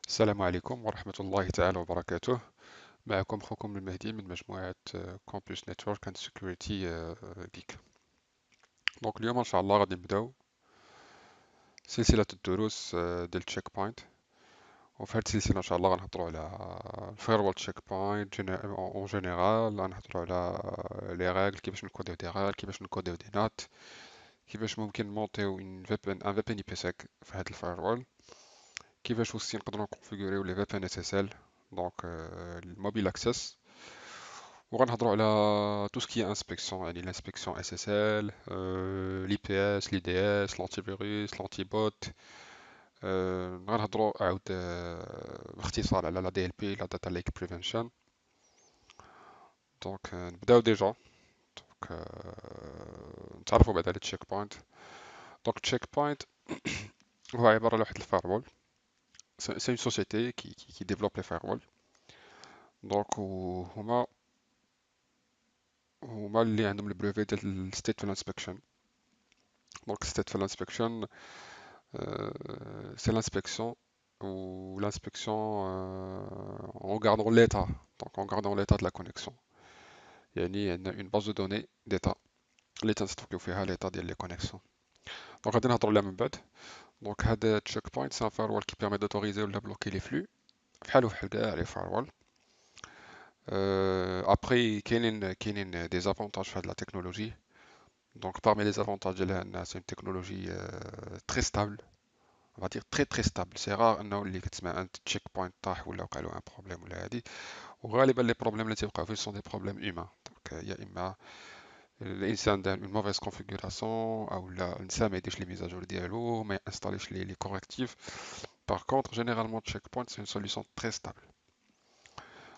السلام عليكم ورحمة الله تعالى وبركاته. معكم أخوكم المهدي من مجموعة كومبيوس نتورك اند سيكوريتي جيك. دونك اليوم إن شاء الله غادي نبداو سلسلة الدروس ديال تشيك بوينت. وفي هاد السلسلة إن شاء الله غنهضروا على الفايروال تشيك بوينت اون جينيرال، غنهضروا على لي ريغل، كيفاش نكوديو دي ريغل، كيفاش نكوديو دي نات، كيفاش ممكن نمونطيو ان في بي ان اي بي سيك في هاد الفايروال، كيفاش وصي نقدروا نكونفيغوريو لي في بي ان اس اس ال، دونك الموبيل اكسس. وغنهضروا على tout ce qui est inspection، يعني l'inspection SSL، l'IPS، l'IDS، l'antivirus، l'antibot. غنهضروا عاود باختصار على لا DLP، لا Data Lake Prevention. دونك نبداو ديجا. دونك نتعرفوا بعد على تشيك بوينت. دونك تشيك بوينت هو عبارة على واحد الفايروال. سي اون سوسيتي كي ديفلوب لي فايروال. دونك هما اللي عندهم البروفي ديال stateful inspection. Donc stateful inspection, c'est l'inspection ou l'inspection en gardant l'état, donc en gardant l'état de la connexion. يعني عندنا une base de données d'état اللي تنستوكيو فيها l'état ديال les connexions. Donc غادي نهضروا عليها من بعد. Donc هذا check point c'est un firewall qui permet d'autoriser ولا bloquer les flux بحال كاع les firewall. Après كاينين des avantages في هاد la technologie. Donc parmi les avantages ديالها c'est une technologie très stable. On va dire très très stable. C'est rare انه اللي كتسمع ان تشيك بوينت طاح ولا وقع له ان بروبليم ولا هادي. وغالبا لي بروبليم اللي تيوقعوا فيه سون دي بروبليم هيومان. دونك يا اما الانسان دار اون موفيز كونفيغوراسيون، او لا الانسان ما يديرش لي ميزاجور ديالو، ما ينستاليش لي كوريكتيف. باغ كونطخ جينيرالمون تشيك بوينت سي اون سوليوشن تري ستابل.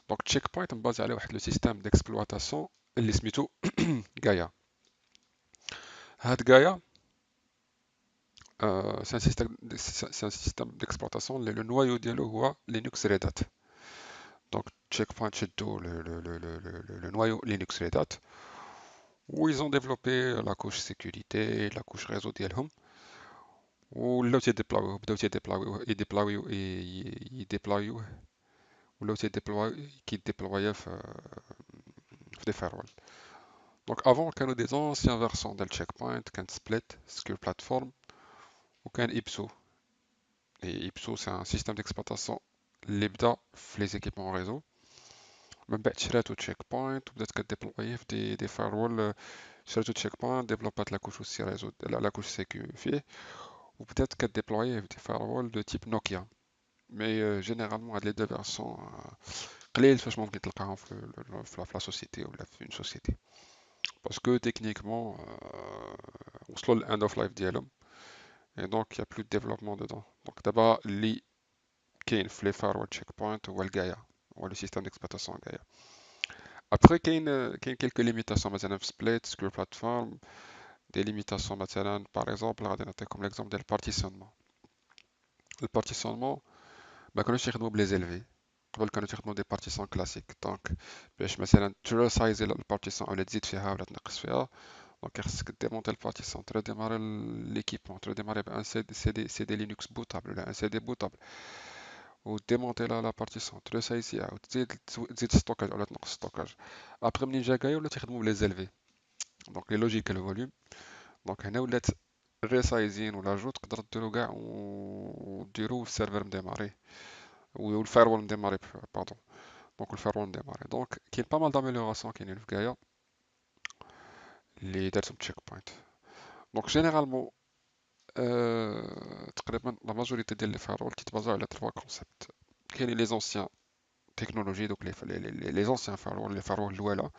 دونك تشيك بوينت مبازي على واحد لو سيستيم ديكسبلواتاسيون اللي سميتو غايا. هاد غايا c'est un système d'exploitation. Le noyau ديالو هو Linux Red Hat. Donc Checkpoint شدوا le noyau Linux Red Hat où ils ont développé la couche sécurité, la couche réseau ديالهم. ولاو تيديبلايوه، بداو يديبلايوه ولاو كيديبلوايا في دي فايروال. دونك افون كانوا دي زونسيان فيرسون ديال تشيك بوينت، كانت سبليت سكيور بلاتفورم وكان إبسو. Et IPSO, c'est un système d'exploitation اللي بدا في لي زيكيبمون ريزو. من بعد شراتو تشيك بوينت وبدات كديبلويه في دي فايروال. شراتو تشيك بوينت، ديفلوبات لا كوش سي ريزو، لا كوش سيكيو فيه، وبدات كديبلويه في دي فايروال دو تيب نوكيا. مي جينيرالمون هاد لي دو فيرسون قليل فاش ممكن تلقاهم في لا سوسيتي ولا في اون سوسيتي، باسكو تكنيكمون وصلوا للاند اوف لايف ديالهم. Et donc, il n'y a plus de développement dedans. Donc, d'abord, كاين في لي فايروال تشيك بوينت هو الغايا، هو لو سيستيم ديكسبلوطاسيون غايا. ابخي كاين كيلكو ليميتاسيون مثلا في سبليت سكيور بلاتفورم. دي ليميتاسيون مثلا باغ اكزومبل غادي نعطيكم ليكزومبل ديال البارتيسيونمون. البارتيسيونمون ما كانوش يخدموا بلي زيلفي، قبل كانوا تيخدموا دي بارتيسيون كلاسيك. دونك باش مثلا تريسايزي البارتيسيون ولا تزيد فيها ولا تنقص فيها، دونك خاصك ديمونتي البارتيسيون، تريديماري ليكيبمون، تريديماري بان سي دي لينكس بوتابل ولا ان سي دي بوتابل، وديمونتي لا بارتيسيون، تريسايسيها وتزيد ستوكاج ولا تنقص ستوكاج. ابخي منين جا كايا ولا تيخدموا بلي زيلفي، دونك لي لوجيكال فوليوم. دونك هنا ولات الريسايزين ولا جو تقدر ديرو كاع وديرو في السيرفر مديماري والفايروال مديماري، باردون. دونك الفايروال مديماري. دونك كاين با مال داميليوراسيون كاينين في كايا اللي دارتهم تشيك بوينت. دونك جينيرالمون تقريبا لا ماجوريتي ديال لي فايروال كيتبازاو على 3 كونسيبت. كاينين لي زونسيان تكنولوجي، دوك لي زونسيان فايروال، لي فايروال الاولى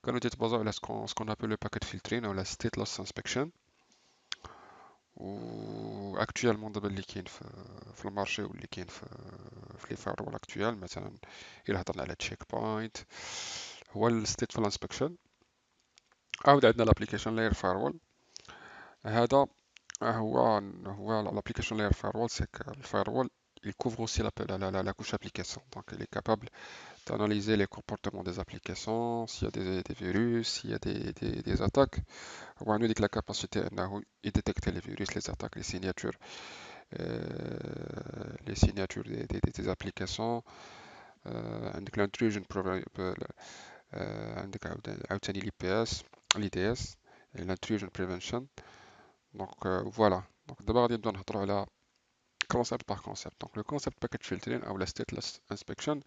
كانوا تيتبازاو على سكون ابل لو باكيت فلترين ولا ستيتلس انسبكشن. و اكطوالمون دابا اللي كاين في المارشي واللي كاين في لي فايروال اكطوال، مثلا الا هضرنا على تشيك بوينت هو الستيتفul انسبكشن. عاود عندنا الابليكيشن لاير فايروال. هذا هو l'application layer firewall. C'est que le firewall il couvre aussi la couche application, donc il est capable d'analyser les comportements des applications, s'il y a des virus, s'il y a des attaques. On nous dit que la capacité de détecter les virus, les attaques, les signatures les signatures des applications. عندك l'intrusion عندك عاوتاني l'IDS et l'intrusion prevention. Donc voilà. Donc d'abord غادي نبداو نهضروا على concept par concept. Donc le concept package filtering ou la stateless inspection,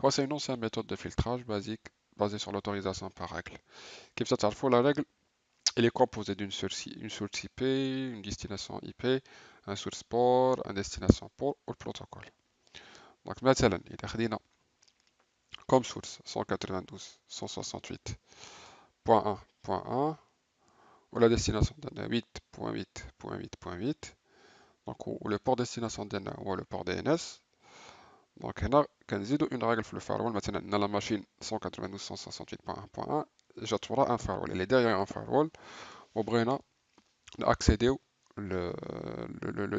c'est une ancienne méthode de filtrage basique basée sur l'autorisation par règle. كيف تعرفوا la règle elle est composée une source IP, une destination IP, un source port, un destination port ou le protocole. Donc مثلا إذا خدينا comme source 192.168.1.1 ou la destination ديالنا 8.8.8.8 donc ou le port destination ديالنا هو le port DNS. Donc هنا كنزيدو une règle في le firewall. مثلا عندنا la machine 192.168.1.1 جات وراء un firewall, elle est derrière un firewall وبغينا ناكسيديو le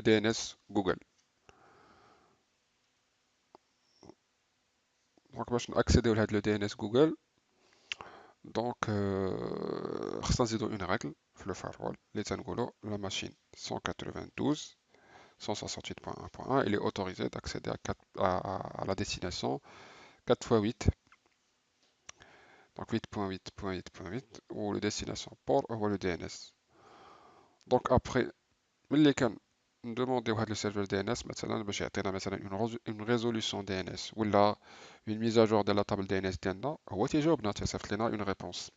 DNS Google. دونك باش ناكسيديو لهاد لو DNS Google دونك خصنا نزيدو اون ريغل في لو firewall اللي تنقولو la machine 192.168.1.1 il est autorisé d'accéder à la destination 4 fois 8 donc 8.8.8.8 ou le destination port ou le DNS. Donc après ملي ندومونديو هاد لو سيرفر دي ان اس مثلا باش يعطينا مثلا اون ريزوليوشن دي ان اس ولا اون ميزاجور ديال لا طابل دي ان اس ديالنا هو تيجاوبنا تيصيفط لنا اون ريبونس.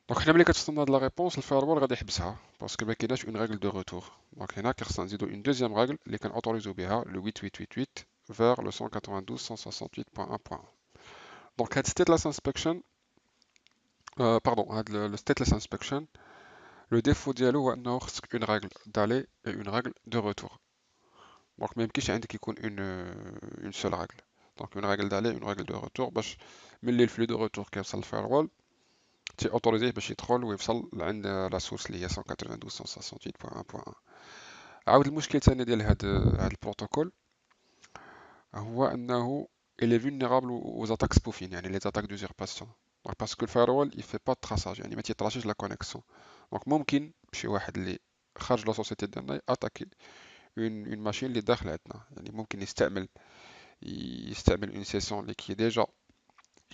دونك حنا ملي كتوصلنا هاد لا ريبونس الفايروال غادي يحبسها باسكو ما كايناش اون ريغل دو روتور. دونك هنا خصنا نزيدو اون دوزيام ريغل اللي كنوتوريزو بها لو 8888 vers le 192.168.1.1. دونك هاد stateless inspection باردون هاد لو stateless inspection le défaut ديالو هو انه خصك اون ريغل d'aller et une règle de retour. دونك ما يمكنش عندك يكون اون سول ريغل. دونك اون ريغل d'aller une règle de retour باش ملي الفلو دو روتور كيوصل للفايروال تي اوتوريزيه باش يدخل ويوصل لعند لا سورس اللي هي 192.168.1.1. عاود المشكل الثاني ديال هاد البروتوكول هو انه il est vulnérable aux attaques spoofing يعني les attaques d'usurpation. دونك باسكو الفايروال يفي با تراساج يعني ما تيطراشيش لا كونيكسيون. دونك ممكن شي واحد اللي خارج لا سوسيتي ديالنا اتاكي اون ماشين اللي داخل عندنا يعني ممكن يستعمل اون سيسيون اللي كي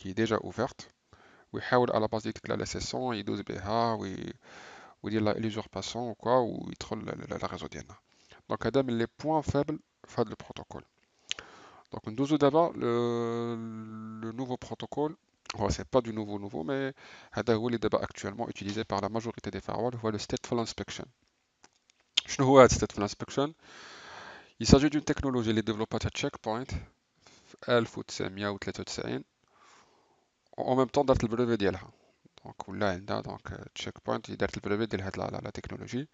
ديجا اوفرت ويحاول على باز ديك لا سيسيون يدوز بها ويدير لا ليزورباسيون وكوا ويدخل لا ريزو ديالنا. دونك هذا من لي بوين فابل في هذا البروتوكول. دونك ندوزو دابا le nouveau protocole. C'est pas du nouveau mais هذا هو اللي دابا actuellement utilisé par la majorité des firewalls هو le stateful inspection. شنو هو هاد stateful inspection؟ Il s'agit d'une technologie اللي développée à Checkpoint في 1993 en même temps دارت البريفي ديالها. دونك ولا عندها دونك Checkpoint اللي دارت البريفي ديال هاد لا تكنولوجي.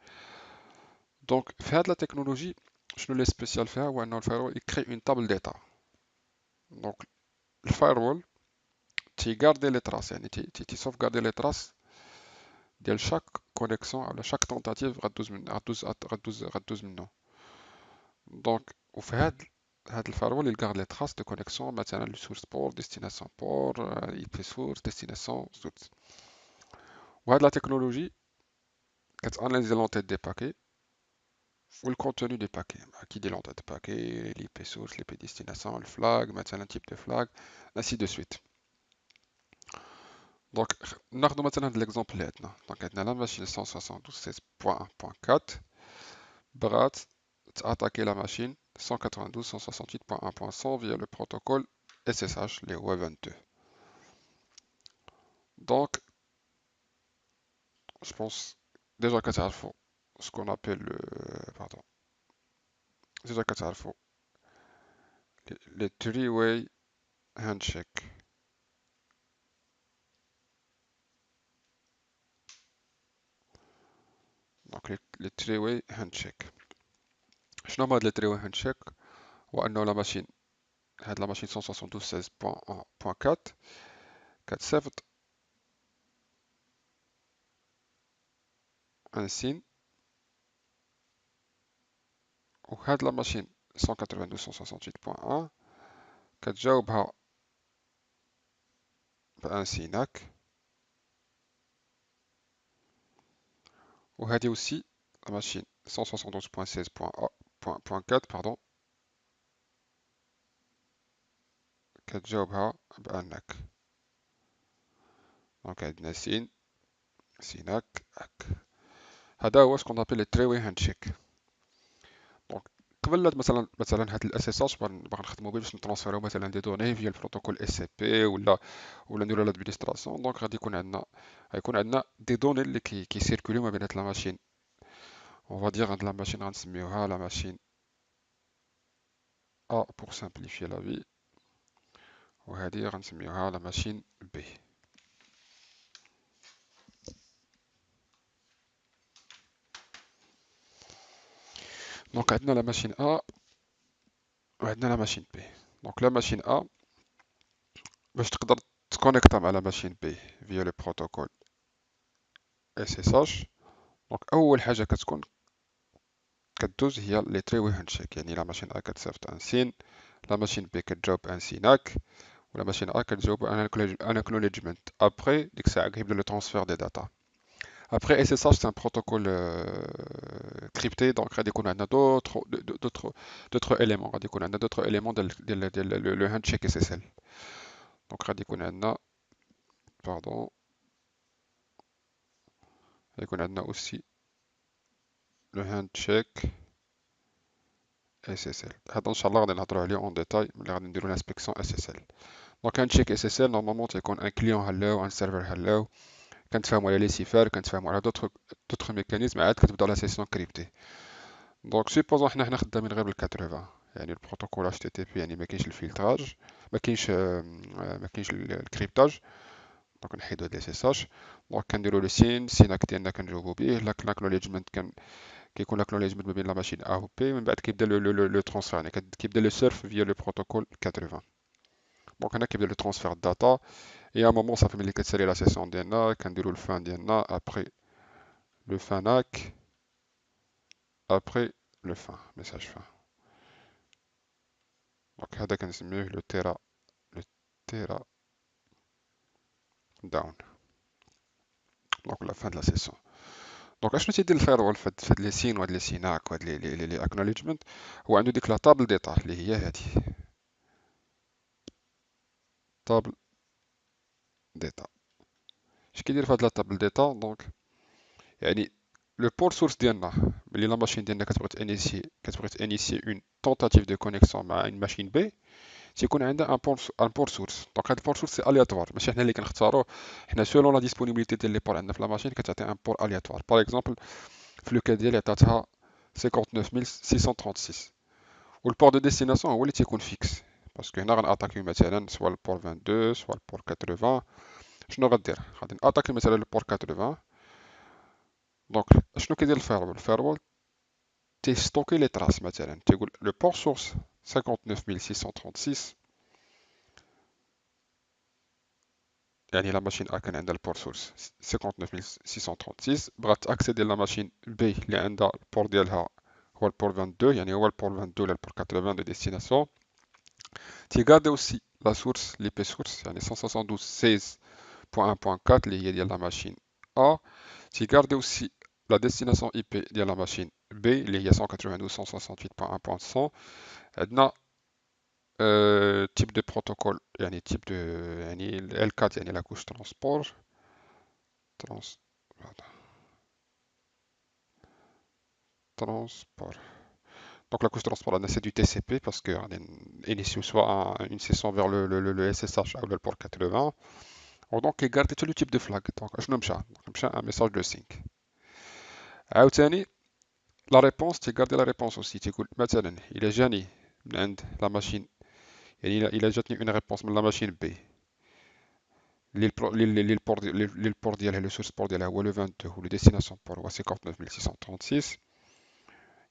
دونك في هاد لا تكنولوجي شنو اللي سبيسيال فيها هو انه الفايروال يكري اون تابل ديتا. دونك الفايروال تيغاردي لي تراس يعني تي سوف غاردي لي تراس ديال شاك كونيكسيون على شاك تونتاتيف غدوز منه. دونك وفي هاد الفايروال يغارد لي تراس دو كونيكسيون مثلا لو سورس بور ديستيناسيون بور اي بي سورس ديستيناسيون سورس. وهاد لا تكنولوجي كتاناليزي لونتيت دي باكي والكونتوني دي باكي كي دي لونتيت باكي لي بي سورس لي بي ديستيناسيون الفلاغ مثلا تيب دو فلاغ ainsi de suite. دونك ناخدو مثلا هاد ليكزومبل اللي عندنا. دونك عندنا لا ماشين 172.1.4 بغات تاتاكي لا ماشين 192.168.1.100 via le protocole SSH اللي هو 22. دونك je pense déjà كتعرفوا ce qu'on appelle le pardon déjà كتعرفوا les three-way handshake. دونك les three-way handshake شنو هما هاد les three-way handshake؟ هو انه لا ماشين هاد لا ماشين 172.1.4 كتصيفط ان سين وهاد لا ماشين 192.168.1 كتجاوبها بان سيناك. وهذه aussi لا ماشين 172.16.4 pardon كتجاوبها بأنك دونك عندنا سيناك هاك. هذا هو سكون ابل التريوي هاندشيك. دونك قبل مثلا هاد الاس اس اش باغي نخدمو به باش نترونسفيرو مثلا دي دوني فيا البروتوكول اس سي بي ولا نديرو لادمينستراسيون. دونك غادي يكون عندنا دي دوني اللي كيسيركوليو ما بين هاد لا ماشين. اون فادير هاد لا ماشين غنسميوها لا ماشين A pour simplifier la vie وهذه غنسميوها لا ماشين B. دونك عندنا لا ماشين A وعندنا لا ماشين B. دونك لا ماشين A باش تقدر تكونيكتا مع لا ماشين B فيا لو بروتوكول SSH. دونك اول حاجه كدوز هي لي تري هاندشيك. يعني لا ماشين A كتصيفط ان سين، لا ماشين B كتجاوب ان سيناك، ولا ماشين A كتجاوب ان اكنوليجمنت. ابري ديك الساعه كيبدا لو ترانسفير دي داتا. Après, SSH, c'est un protocole crypté, donc غادي يكون عندنا d'autres éléments. غادي يكون عندنا d'autres éléments ديال le handshake SSL. donc غادي يكون عندنا pardon غادي يكون عندنا aussi le handshake SSL. هذا ان شاء الله غادي نهضروا عليه اون ديتاي ملي غادي نديروا l'inspection SSL. donc handshake SSL normalement تيكون un client hello un serveur hello. كنتفاهموا على لي سيفر، كنتفاهموا على d'autres mécanismes، عاد كتبدا لا سيسيون كريبتي. دونك سيبوزون حنا خدامين غير بال 80 يعني البروتوكول اتش تي تي بي، يعني ما كاينش الفلتراج، ما كاينش الكريبتاج. دونك نحيدو هاد اس اس اش. دونك كنديرو لو سيناك ديالنا كنجاوبو بيه. لاكنوليجمنت كيكون لاكنوليجمنت ما بين لا ماشين ا و بي. من بعد كيبدا لو ترونسفير، يعني كيبدا لو سيرف فيا لو بروتوكول 80. دونك هنا كيبدا لو ترونسفير داتا. اي ا مومون صافي ملي كتسالي لا سيسيون ديالنا كنديرو الفان ديالنا ابري لو فاناك ابري لو فان ميساج فان. دونك هذا كنسميوه لو تيرا داون. دونك لا فان دو لا سيسيون. دونك اشنو تيدير الفايروال فهاد لي سين وهاد لي سيناك وهاد لي اكنوليجمنت؟ هو عنده ديك لا طابل ديتا اللي هي هادي طابل ديتا. اش كيدير فهاد لا طابل ديتا؟ دونك يعني لو بور سورس ديالنا ملي لا ماشين ديالنا كتبغي تانيسي اون تونتاتيف دو كونيكسيون مع اون ماشين بي، تيكون عندها ان بور سورس. دونك هاد البور سورس سي الياتوار، ماشي حنا اللي كنختاروه. حنا سولون لا ديسپونيبيليتي ديال لي بور عندنا في لا ماشين كتعطي ان بور الياتوار. باغ اكزومبل في لو كا ديالي عطاتها 59636، والبور دو ديستيناسيون هو اللي تيكون فيكس. باسكو هنا غناتاكيو مثلا سوا البور 22 سوا البور 80. شنو غدير؟ غادي ناتاكي مثلا البور 80. دونك شنو كيدير الفايروال تيستوكي لي تراس. مثلا تيقول لو بور سورس 59636، يعني لا ماشين ا كان عندها البور سورس 59636، بغات تاكسيدي لا ماشين بي اللي عندها البور ديالها هو البور 22، يعني هو البور 22 ولا البور 80 دو ديستيناسيون. تيغاردي اوسي لا سورس لي بي سورس، يعني 172.16.1.4 اللي هي ديال لا ماشين ا. تيغاردي اوسي لا ديستيناسيون اي بي ديال لا ماشين بي اللي هي 192.168.1.100. عندنا type de protocole يعني type de يعني ال L4 يعني la couche transport transport. Donc la couche transport c'est du TCP parce que on initie soit une session vers le SSH ou le port 80. Donc il garde tout le type de flag. Donc je ne مشى un message de sync. عاوتاني la réponse تيغاردي la réponse aussi. تيقول مثلا إلا جاني من عند la machine، يعني إلا جاتني une réponse من la machine B اللي البور ديالها لو سورس بور ديالها هو لو 22 ولو ديستيناسيون بور هو 59636،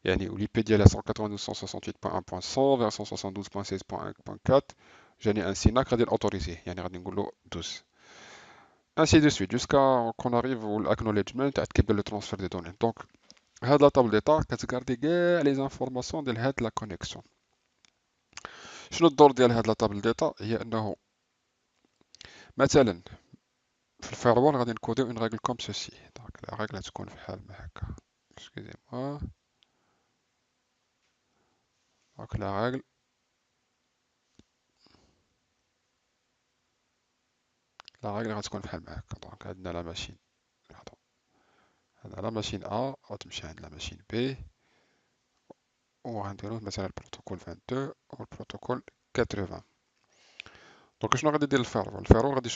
يعني ولي بي ديالها 192.168.1.100 vers 172.16.1.4. جاني ان سيناك غادي نوتوريزيه، يعني غادي نقول له دوز ainsi de suite jusqu'à qu'on arrive au acknowledgement عاد كيبدا لو ترانسفير دي دوني. دونك هاد لا طابل ديتا كتغاردي كاع لي زانفورماسيون ديال هاد لا كونيكسيون. شنو الدور ديال هاد لا طابل ديتا؟ هي انه مثلا في الفيروال غادي نكوديو اون ريغل كوم سوسي. دونك لا ريغل تكون بحال ما هكا. excusez-moi Donc la règle غتكون بحال ما هكا. دونك عندنا لا ماشين، pardon. عندنا لا ماشين A غتمشي عند لا ماشين B، وغنديرو مثلا البروتوكول 22 والبروتوكول 80. دونك شنو غادي يدير الفيرول؟ الفيرول غادي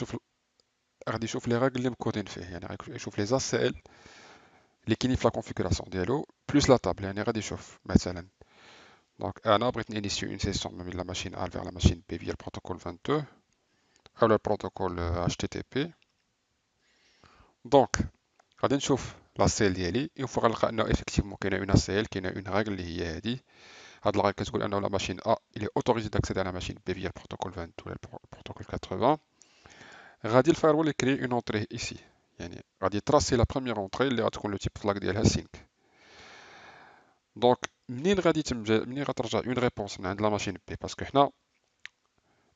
يشوف لي راجل اللي مكودين فيه، يعني غادي يشوف لي زاسيل اللي كاينين في لا كونفيغوراسيون ديالو بلوس لا طابل. يعني غادي يشوف مثلا، دونك انا بغيت نينيسيو اون سيسيون ما بين لا ماشين A vers la machine B via البروتوكول 22 او البروتوكول HTTP. دونك غادي نشوف لا سيل ديالي، اون فوا غنلقى انه افيكتيفمون كاينه اون سيل، كاينه اون راجل اللي هي هادي. هاد الراجل كتقول انه لا ماشين A il est autorisé d'accéder à la machine B via البروتوكول 22 ولا البروتوكول 80. غادي الفايروال يكري اون اونطري ايسي، يعني غادي تراسي لا بروميير اونطري اللي غتكون لو تيب فلاك ديالها سينك. دونك منين غترجع اون ريبونس من عند لا ماشين بي، باسكو حنا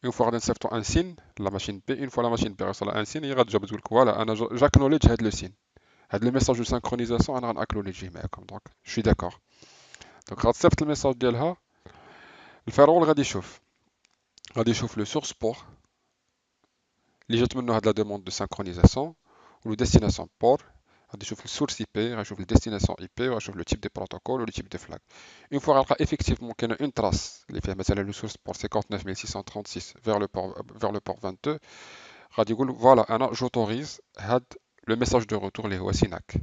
اون فوا غادي نصيفطو ان سين لا ماشين بي، اون فوا لا ماشين بي غيوصلها ان سين، هي غتجاوب تقول لك فوالا انا جاكنوليدج هاد لو سين، هاد لو ميساج دو سانكرونيزاسيون انا غناكنوليدجيه معاكم، دونك شوي داكور. دونك غتصيفط الميساج ديالها، الفايروال غادي يشوف لو سورس بور اللي جات منه هاد لا دوموند دو سانكرونيزاسيون، ولو ديستيناسيون بور. غادي يشوف السورس اي بي، غيشوف الديستيناسيون اي بي، وغيشوف لو تيب دو بروتوكول ولو تيب دو فلاك. اون فوا غنلقى افيكتيفمون كاينه اون تراس اللي فيها مثلا لو سورس بور 59636 فيغ لو بور 22، غادي يقول فوالا انا جوتوريز هاد لو ميساج دو روتور اللي هو سيناك،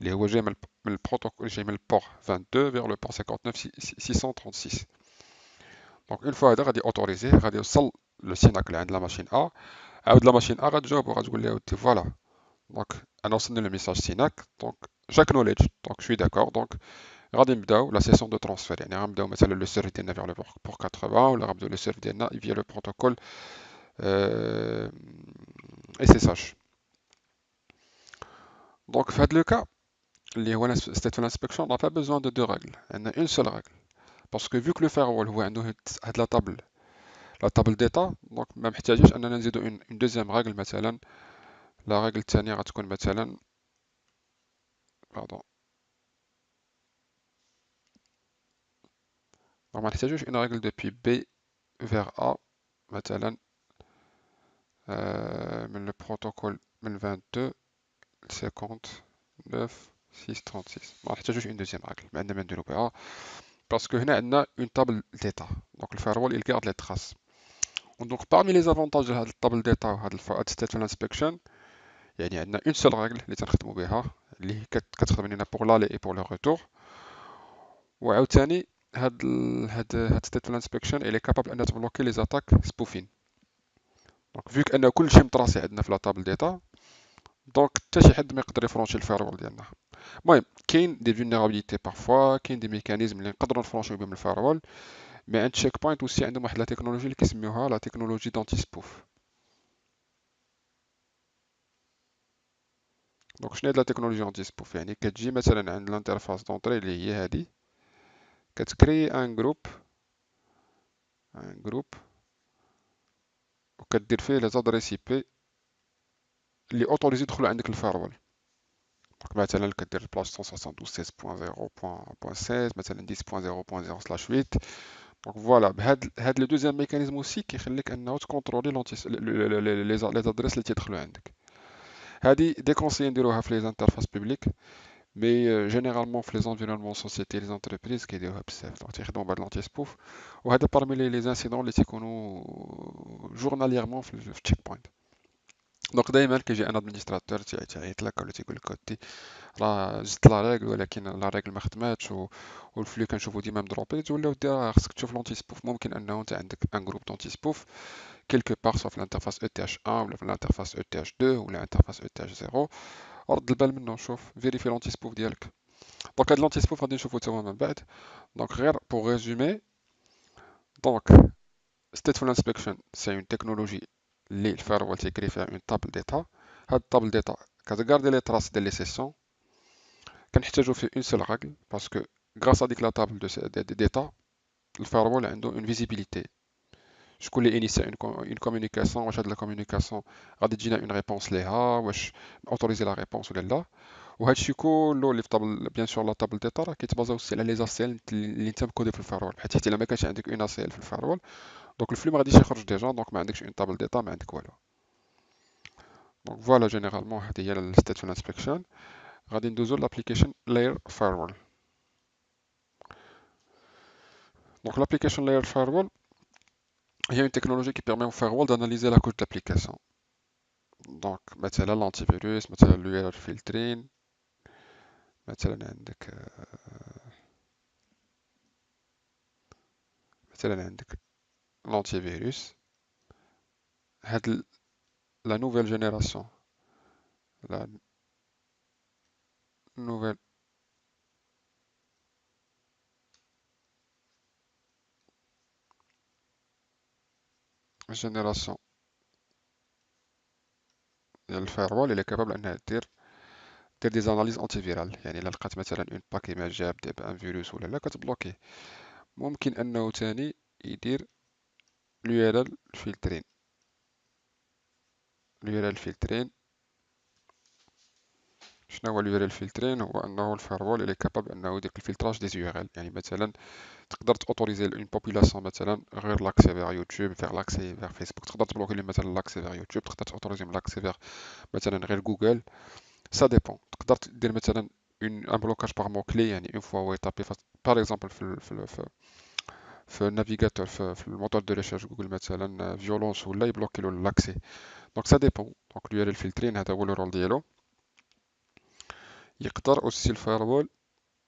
اللي هو جاي من البروتوكول، جاي من البور 22 فيغ لو بور 59636. دونك اون فوا هذا غادي اوتوريزيه، غادي يوصل لو سيناك اللي عند لا ماشين ا، عاود لا ماشين ا غتجاوب وغتقول لها ودي فوالا دونك انا وصلني لو ميساج سيناك، دونك جاكنوليدج، دونك شوي داكور. دونك غادي نبداو لا سيسيون دو ترانسفير، يعني غنبداو مثلا لو سيرف ديالنا فيغ لو بور 80، ولا غنبداو لو سيرف ديالنا فيا لو بروتوكول SSH. دونك في هاد لو كا اللي هو stateful inspection، on n'a pas besoin de deux règles، عندنا une seule règle. parce que vu que le firewall هو عنده هاد la table d'état، دونك ما محتاجينش اننا نزيدو une deuxième règle. مثلا لا règle الثانية غتكون مثلا، pardon، دونك ما نحتاجوش une règle depuis B vers A مثلا من البروتوكول من 22 59 636، ما نحتاجوش une deuxième règle، ما عندنا ما نديرو بها باسكو هنا عندنا une table d'état. دونك الفايروال il garde les traces. دونك parmi les avantages de هاد الطابل ديتا وهاد stateful inspection، يعني عندنا اون سول ريغل اللي تنخدمو بها، اللي كتخدم لينا بوغ لالي اي بوغ لو روتور. وعاوتاني هاد stateful inspection elle est capable انها تبلوكي لي زاتاك سبوفين. دونك فيك ان كلشي متراسي عندنا في لا طابل ديتا، دونك حتى شي حد ما يقدر يفرونشي الفايروال ديالنا. المهم كاين دي فولنيرابيليتي بارفوا، كاين دي ميكانيزم اللي نقدروا نفرونشيو بهم الفايروال. مي عند تشيك بوينت وسي عندهم واحد لا تكنولوجي اللي كيسميوها لا تكنولوجي دونتي سبوف. دونك شنو هاد لا تكنولوجي دونتي سبوف؟ يعني كتجي مثلا عند الانترفاس دونطري اللي هي هادي، كتكري ان جروب وكدير فيه لي زادريس اي بي اللي اوتوريزي يدخلوا عندك الفايروال. دونك مثلا كدير بلاص 192.16.0.16 مثلا 10.0.0/8. دونك فوالا بهاد لو دوزيام ميكانيزم اوسي كيخليك انه تكونترولي لي زادريس اللي تيدخلوا عندك. هادي ديكونسيي نديروها في لي زانترفاس بوبليك، مي جينيرالمون في لي زونفيرونمون سوسيتي لي زونتربريز كيديروها بزاف، دونك تيخدموا بهاد لونتي سبوف. وهذا بارمي لي انسيدون اللي تيكونوا جورنالييرمون في تشيك بوينت. دونك دائما كيجي ان ادمنستراتور تيعيط لك ولا تيقول لك ودي راه زدت لا ريغل ولكن لا ريغل ما خدماتش والفلو كنشوفو ديما مضروبي، تقول له ودي راه خصك تشوف لونتي سبوف. ممكن انه انت عندك ان جروب دونتي سبوف كيلكو بار، سوا في الانترفاس اي تي اش 1 ولا في الانترفاس اي تي اش 2 ولا الانترفاس اي تي اش 0، رد البال منه، شوف فيريفي لونتي سبوف ديالك. دونك هاد لونتي سبوف غادي نشوفو توا من بعد. دونك غير بوغ ريزومي، دونك stateful inspection سي اون تكنولوجي اللي الفايروال تيكري فيها اون طابل ديتا. هاد الطابل ديتا كتغاردي لي تراس ديال لي سيسيون، كنحتاجو فيه اون سول راغل باسكو غراس هاديك لا طابل دو ديتا الفايروال عنده اون فيزيبيليتي. شكون اللي انيسيا اون كومونيكاسيون، واش هاد لا كومونيكاسيون غادي تجينا اون ريبونس ليها، واش اوتوريزي لا ريبونس ولا لا. وهادشي كله اللي في طابل بيان سور لا طابل ديتا راه كيتبازاو سي على لي زاسيل اللي انت مكودي في الفيرول، حيت الا ما كانش عندك اون اسيل في الفيرول دونك الفلو ما غاديش يخرج ديجا، دونك ما عندكش اون طابل ديتا، ما عندك والو. دونك فوالا جينيرالمون هذه هي الستاتيون انسبكشن. غادي ندوزو لابليكيشن لاير فايروال. دونك l'application layer firewall هي une technologie qui permet au firewall d'analyser la couche d'application. Donc مثلا l'antivirus، مثلا ال URL filtering، مثلا عندك مثلا عندك l'antivirus. هاد la nouvelle génération، la nouvelle génération ديال الفايروال اللي كابابل انها دير دي زاناليز انتيفيرال. يعني الا لقات مثلا اون باك ايماج جاب ان فيروس ولا لا كتبلوكيه. ممكن انه تاني يدير اليو ار ال فلترين. اليو ار ال فلترين شنو هو اليو ار ال فلترين؟ هو انه الفايروال اللي كابابل انه يدير الفلتراج دي يو ار ال. يعني مثلا تقدر توتوريزي اون بوبولاسيون مثلا غير لاكسي فيغ يوتيوب، فيغ لاكسي فيغ فيسبوك، تقدر تبلوكي لهم مثلا لاكسي فيغ يوتيوب، تقدر توتوريزي لاكسي فيغ مثلا غير جوجل. سا ديبون. تقدر دير مثلا ان بلوكاج باغ مو كلي، يعني اون فوا هو يطابي باغ اكزومبل في النافيغاتور، في الموتور دو ريشيرش جوجل مثلا فيولونس، ولا يبلوكي له لاكسي. دونك سا ديبون. دونك اليو ار ال فلترين هذا هو لو رول ديالو. يقدر اوسي الفايروال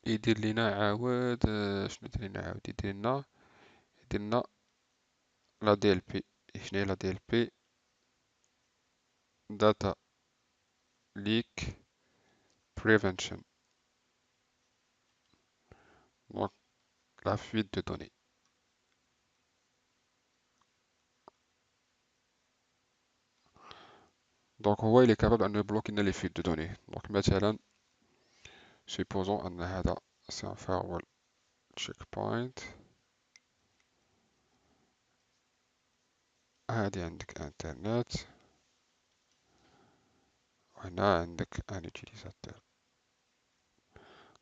يدير لينا عاود شنو يدير لينا عاود يدير لنا لا دي ال بي. شنو هي لا دي ال بي؟ داتا ليك بريفنشن. دونك لا فويت دو دوني. دونك هو اللي كابابل انه يبلوكي لنا لي فويت دو دوني. دونك مثلا supposons ان هذا سي ان firewall checkpoint. هادي عندك انترنت، وهنا عندك ان utilisateur.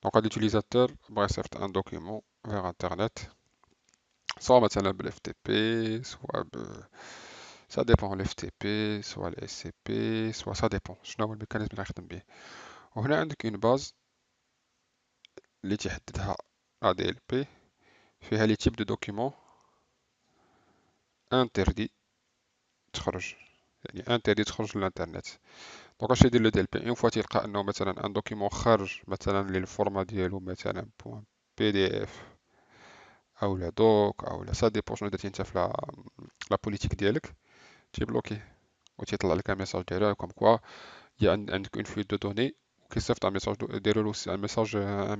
دونك هاد الutilisateur بغا يصيفط ان دوكيمون vers انترنت، سواء مثلا بال FTP، سواء سا ديبون ال FTP، سواء ال SCP، سواء سا ديبون شنو هو الميكانيزم اللي غيخدم به. وهنا عندك اون باز اللي تيحددها ADLP، فيها لي تيب دو دوكيمون انتردي تخرج، يعني انتردي تخرج للانترنت. دونك اش يدير لو دي ال بي؟ اون فوا تيلقى انه مثلا ان دوكيمون خارج مثلا لي الفورما ديالو مثلا بوان بي دي اف او لا دوك او لا، سا ديبون شنو درتي انت في لا بوليتيك ديالك، تيبلوكيه وتيطلع لك ان ميساج ديالو كوم كوا عندك اون فويت دو دوني. وكيصيفط ان ميساج ديروا له اوسي ان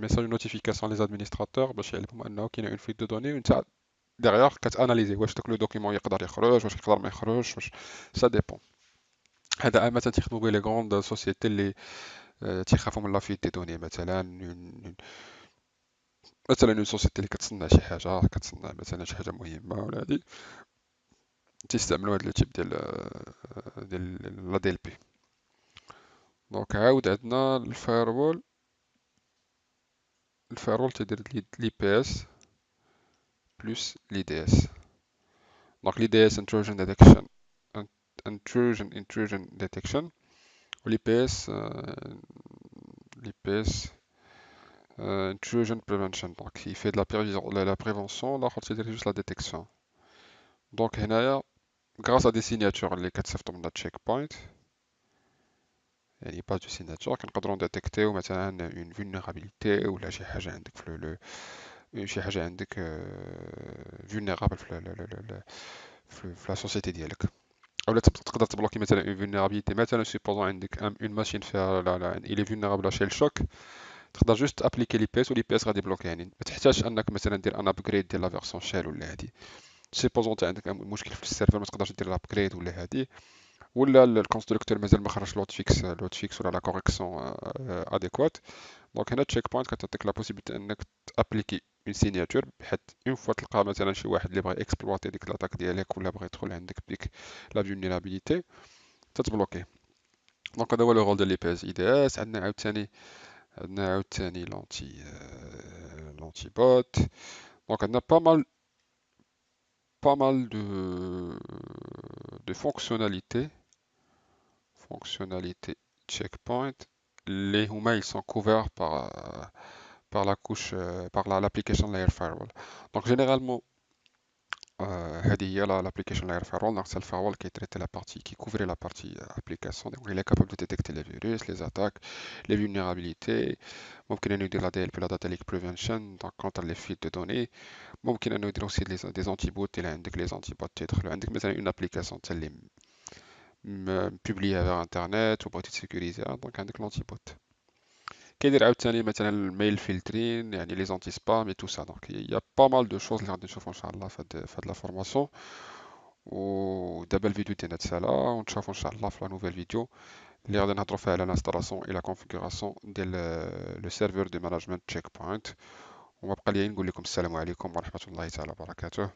ميساج نوتيفيكاسيون لي زادمينستراتور باش يعلمهم انه كاينه اون فويت دو دوني، وانت ديغيغ كتاناليزي واش داك لو دوكيمون يقدر يخرج، واش يقدر ما يخرجش، واش سا ديبون. هذا عامة تيخدموا به لي غروند سوسيتي اللي تيخافوا من لا فيت دي دوني. مثلا اون سوسيتي اللي كتصنع شي حاجه، كتصنع مثلا شي حاجه مهمه ولا هادي، تيستعملوا هاد لو تيب ديال لا دي ال بي. دونك عاود عندنا الفايروول. الفايروول تيدير لي بي اس بلس لي دي اس. دونك لي دي اس intrusion detection، intrusion detection. و لي بي اس intrusion prevention. دونك يفي د لا بريفونسيون، الاخر تيدير جوست لا ديتيكسيون. دونك هنايا غراس ا دي سيناتور اللي كتصيفطو من تشيك بوينت، يعني باج دو سيناتور، كنقدروا نديتيكتيو مثلا اون فولنيرابيليتي ولا شي حاجه عندك في شي حاجه عندك فولنيرابل في لا سوسيتي ديالك. اولا تقدر تبلوكي مثلا اون فولنيرابيليتي، مثلا سيبوزون عندك اون ماشين فيها لا الي فولنيرابل شيل شوك، تقدر جوست ابليكي لي بي اس ولي بي اس غادي بلوكي. يعني ما تحتاجش انك مثلا دير ان ابجريد ديال لا فيرسون شيل ولا هادي. سيبوزون انت عندك مشكل في السيرفر ما تقدرش دير الابجريد ولا هادي، ولا الكونستركتور مازال ما خرجش لوت فيكس ولا لا كوريكسيون اديكوات. دونك هنا تشيك بوينت كتعطيك لا بوسيبيتي انك تابليكي اون سيناتور، بحيث اون فوا تلقى مثلا شي واحد اللي بغى اكسبلواتي ديك لاطاك ديالك ولا بغى يدخل عندك بديك لا فولنيرابيليتي تتبلوكيه. دونك هذا هو لو رول ديال لي بي اس اي دي اس. عندنا عاوتاني لونتي بوت. دونك عندنا pas mal de fonctionnalités checkpoint. Les HUMA ils sont couverts par la couche par l'application layer firewall. Donc généralement هذه هي l'application layer firewall. Donc c'est le firewall qui traitait la partie qui couvrait la partie application. Donc il est capable de détecter les virus, les attaques, les vulnérabilités. ممكن انه يدير la DLP, la data leak prevention, donc contre les fuites de données. ممكن انه يدير aussi des anti-bots. Il عندك les anti-bots تيدخلوا عندك مثلا une application اللي publiée vers internet وبغيتي تسيكوريزيها دونك عندك l'anti-bot. كيدير عاوتاني مثلا الميل فلترين يعني لي زونتي سبام اي تو سا. دونك يا با مال دو شوز اللي غادي نشوفو ان شاء الله في هاد لا فورماسيون. ودابا الفيديو ديالنا تسالا ونتشافو ان شاء الله في لا نوفيل فيديو اللي غادي نهضرو فيها على الانستالاسيون اي لا كونفيغوراسيون ديال لو سيرفور دو ماناجمنت تشيك بوينت. وما بقى لي نقول لكم السلام عليكم ورحمة الله تعالى وبركاته،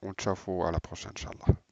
ونتشافو على بروشين ان شاء الله.